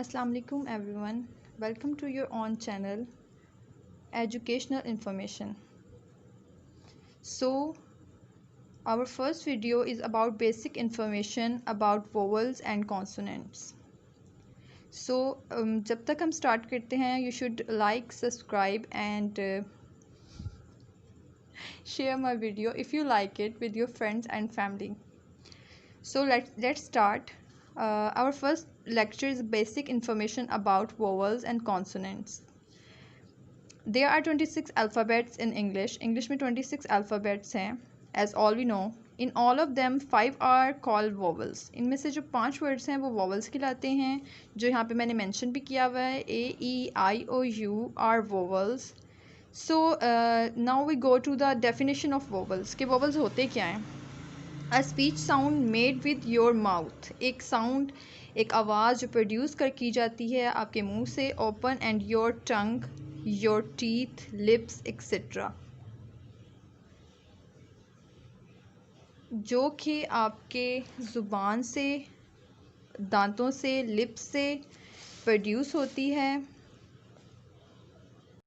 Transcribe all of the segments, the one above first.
Assalamu alaikum everyone. Welcome to your own channel Educational Information. So our first video is about basic information about vowels and consonants. So जब तक हम start करते हैं you should like, subscribe and share my video if you like it with your friends and family. So let's start. Our first lecture is basic information about vowels and consonants. There are 26 alphabets in English. English में 26 alphabets हैं. As all we know, in all of them 5 are called vowels. इनमें से जो 5 words हैं वो vowels कहलाते हैं, जो यहाँ पे मैंने mention भी किया हुआ है. A, E, I, O, U are vowels. So now we go to the definition of vowels. कि vowels होते क्या हैं? A speech sound made with your mouth. एक sound, एक आवाज़ जो produce की जाती है आपके मुंह से. Open and your tongue, your teeth, lips, etc. जो कि आपके ज़ुबान से, दांतों से, लिप्स से प्रोड्यूस होती है.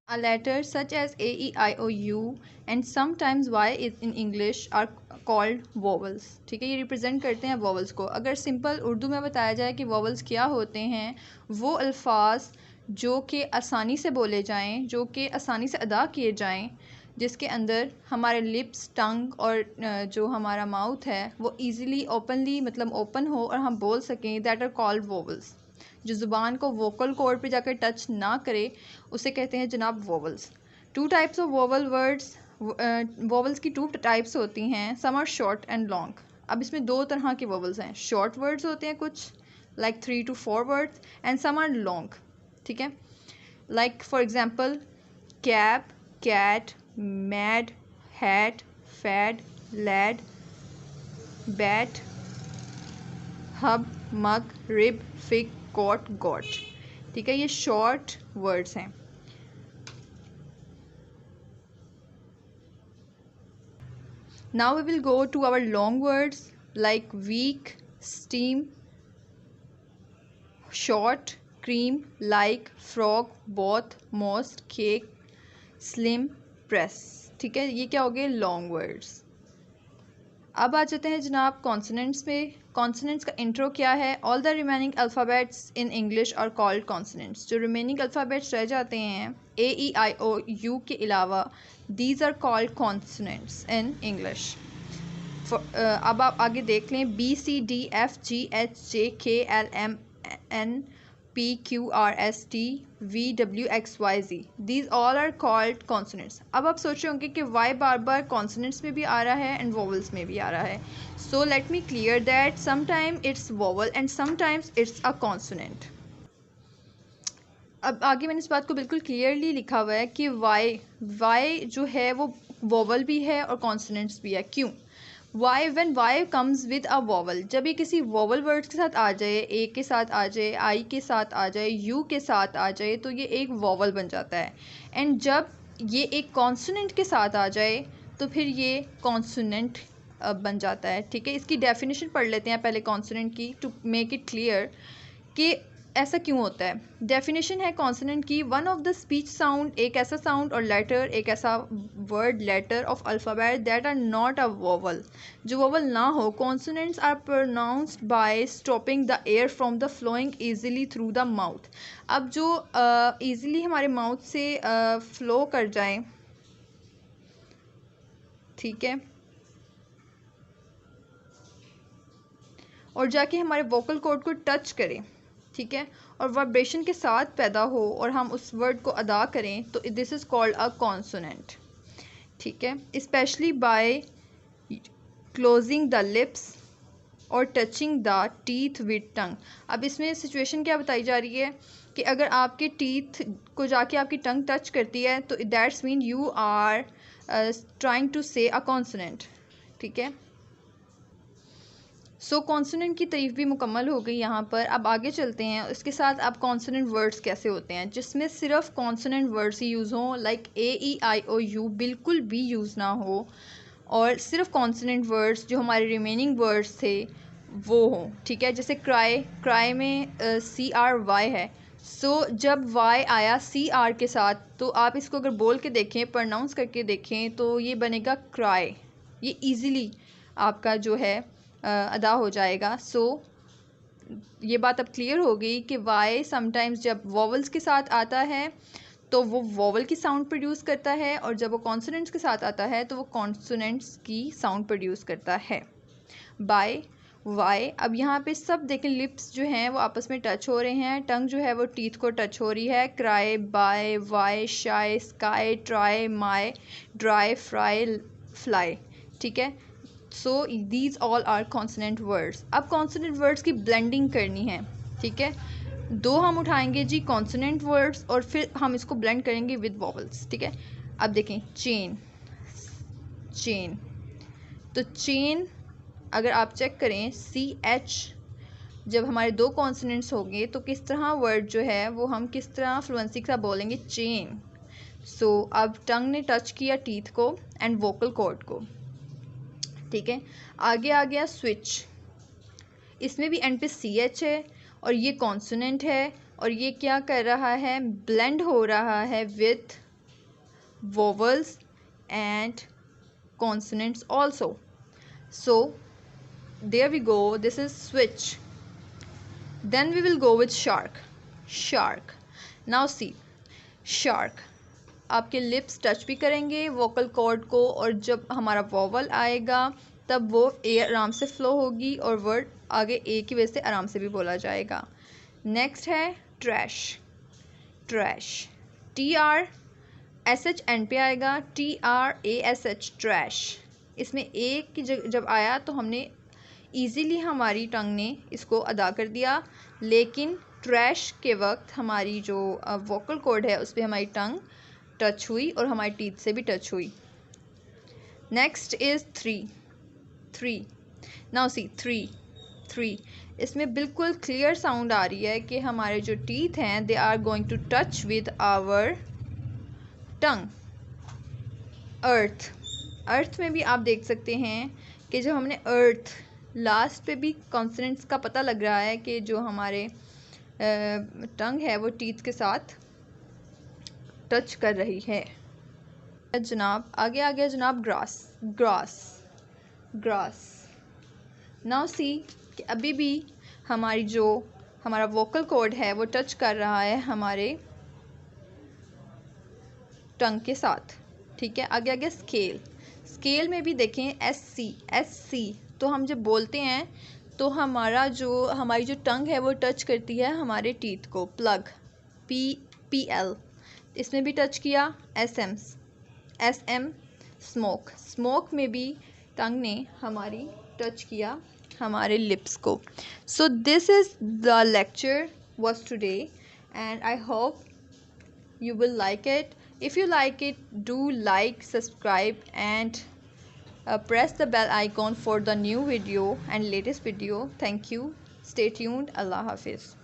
A letter such as A, E, I, O, U and sometimes Y in English are called vowels. ठीक है, ये रिप्रेजेंट करते हैं vowels को. अगर सिंपल उर्दू में बताया जाए कि vowels क्या होते हैं, वो अल्फाज जो कि आसानी से बोले जाएं, जो कि आसानी से अदा किए जाएं, जिसके अंदर हमारे लिप्स, टंग और जो हमारा माउथ है वो ईज़िली ओपनली मतलब ओपन हो और हम बोल सकें, दैट आर कॉल्ड वोवल्स. जो ज़ुबान को वोकल कॉर्ड पे जाकर टच ना करे उसे कहते हैं जनाब vowels. 2 types of vowel words. Vowels की 2 टाइप्स होती हैं. Some are short and long. अब इसमें 2 तरह के वोवल्स हैं. शॉर्ट वर्ड्स होते हैं कुछ, like 3 to 4 words, and some are long. ठीक है, like for example cap, cat, mad, hat, fad, lad, bat, hub, mug, rib, fig, coat, goat. ठीक है, ये शॉर्ट वर्ड्स हैं. Now we will go to our long words like week, steam, short, cream, like, frog, both, most, cake, slim, press. ठीक है, ये क्या हो गए लॉन्ग वर्ड्स. अब आ जाते हैं जनाब कॉन्सोनेंट्स पे. कॉन्सोनेंट्स का इंट्रो क्या है? All the remaining alphabets in English are called consonants. जो रिमेनिंग अल्फ़ाबेट्स रह जाते हैं ए, ई, आई, ओ, यू के अलावा, these are called consonants in English. अब आप आगे देख लें. B, C, D, F, G, H, J, K, L, M, N, P, Q, R, S, T, V, W, X, Y, Z. These all are called consonants. अब आप सोच रहे होंगे कि Y बार बार consonants में भी आ रहा है and vowels में भी आ रहा है. So let me clear that sometimes it's vowel and sometimes it's a consonant. अब आगे मैंने इस बात को बिल्कुल क्लियरली लिखा हुआ है कि Y जो है वो vowel भी है और consonants भी है. क्यों? when y comes with a vowel, जब ये किसी vowel words के साथ आ जाए, a के साथ आ जाए, I के साथ आ जाए, u के साथ आ जाए, तो ये एक vowel बन जाता है. एंड जब ये एक consonant के साथ आ जाए तो फिर ये consonant बन जाता है. ठीक है, इसकी डेफिनेशन पढ़ लेते हैं पहले consonant की, टू मेक इट क्लियर कि ऐसा क्यों होता है. डेफिनेशन है कॉन्सोनेंट की, one of the speech sound, एक ऐसा साउंड और लेटर, एक ऐसा word letter of alphabet that are not a vowel, जो वोवल ना हो. Consonants are pronounced by stopping the air from the flowing easily through the mouth. अब जो ईजिली हमारे माउथ से फ्लो कर जाए, ठीक है, और जाके हमारे वोकल कॉर्ड को टच करें, ठीक है, और वाइब्रेशन के साथ पैदा हो और हम उस वर्ड को अदा करें, तो this is called a consonant. ठीक है, specially by closing the lips और टचिंग द टीथ विद टंग. अब इसमें सिचुएशन क्या बताई जा रही है कि अगर आपके टीथ को जाके आपकी टंग टच करती है तो that's mean you are trying to say a consonant. ठीक है, सो कॉन्सोनेंट की तारीफ भी मुकम्मल हो गई यहाँ पर. अब आगे चलते हैं. इसके साथ अब कॉन्सोनेंट वर्ड्स कैसे होते हैं, जिसमें सिर्फ कॉन्सोनेंट वर्ड्स ही यूज़ हों, like A, E, I, O, U बिल्कुल भी यूज़ ना हो, और सिर्फ कॉन्सोनेंट वर्ड्स जो हमारे रिमेनिंग वर्ड्स थे वो हो, ठीक है। जैसे क्राई, क्राई में CRY है, सो जब Y आया CR के साथ, तो आप इसको अगर बोल के देखें, प्रोनाउंस करके देखें, तो ये बनेगा क्राई। ये इजीली आपका जो है अदा हो जाएगा। सो ये बात अब क्लियर हो गई कि Y समटाइम्स जब वॉवल्स के साथ आता है तो वो वॉवल की साउंड प्रोड्यूस करता है, और जब वो कॉन्सोनेंट्स के साथ आता है तो वो कॉन्सोनेंट्स की साउंड प्रोड्यूस करता है बाय वाई। अब यहाँ पे सब देखें, लिप्स जो हैं वो आपस में टच हो रहे हैं, टंग जो है वो टीथ को टच हो रही है। Cry, by, why, shy, sky, try, my, dry, fry, fly, ठीक है। So these all are consonant words. अब कॉन्सोनेंट वर्ड्स की ब्लेंडिंग करनी है, ठीक है। दो हम उठाएंगे जी कॉन्सोनेंट वर्ड्स, और फिर हम इसको ब्लेंड करेंगे विद वॉवल्स, ठीक है। अब देखें, चेन, चेन, तो चेन अगर आप चेक करें, CH जब हमारे दो कॉन्सोनेंट्स होंगे तो किस तरह वर्ड जो है वो हम किस तरह फ्लुएंसी के साथ बोलेंगे, चेन। सो अब टंग ने टच किया टीथ को एंड वोकल कॉर्ड को, ठीक है। आगे आ गया स्विच, इसमें भी एंड पे CH है और ये कॉन्सोनेंट है, और ये क्या कर रहा है, ब्लेंड हो रहा है with vowels and consonants also. So there we go, this is switch. Then we will go with shark, shark. Now see, shark आपके लिप्स टच भी करेंगे वोकल कॉर्ड को, और जब हमारा वॉवल आएगा तब वो ए आराम से फ्लो होगी और वर्ड आगे ए की वजह से आराम से भी बोला जाएगा। नेक्स्ट है ट्रैश, ट्रैश, TRSH एंड पे आएगा, TRASH, ट्रैश। इसमें ए की जब आया तो हमने ईज़िली हमारी टंग ने इसको अदा कर दिया, लेकिन ट्रैश के वक्त हमारी जो वोकल कॉर्ड है उस पर हमारी टंग टच हुई और हमारी टीथ से भी टच हुई। Next is three, three. Now see, three, three, इसमें बिल्कुल क्लियर साउंड आ रही है कि हमारे जो टीथ हैं they are going to touch with our tongue. Earth, earth में भी आप देख सकते हैं कि जब हमने अर्थ लास्ट पे भी कॉन्सोनेंट्स का पता लग रहा है कि जो हमारे टंग है वो टीथ के साथ टच कर रही है। जनाब आगे आ गया जनाब grass, grass, grass. Now see कि अभी भी हमारी जो हमारा वोकल कॉर्ड है वो टच कर रहा है हमारे टंग के साथ, ठीक है। आगे आ गया स्केल, स्केल में भी देखें SC, SC, तो हम जब बोलते हैं तो हमारी जो टंग है वो टच करती है हमारे टीथ को। प्लग, PL, इसमें भी टच किया। SM, स्मोक, स्मोक में भी टंग ने हमारी टच किया हमारे लिप्स को। So this is the lecture was today, and I hope you will like it. If you like it, do like, subscribe, and press the bell icon for the new video and latest video. Thank you. Stay tuned. Allah Hafiz.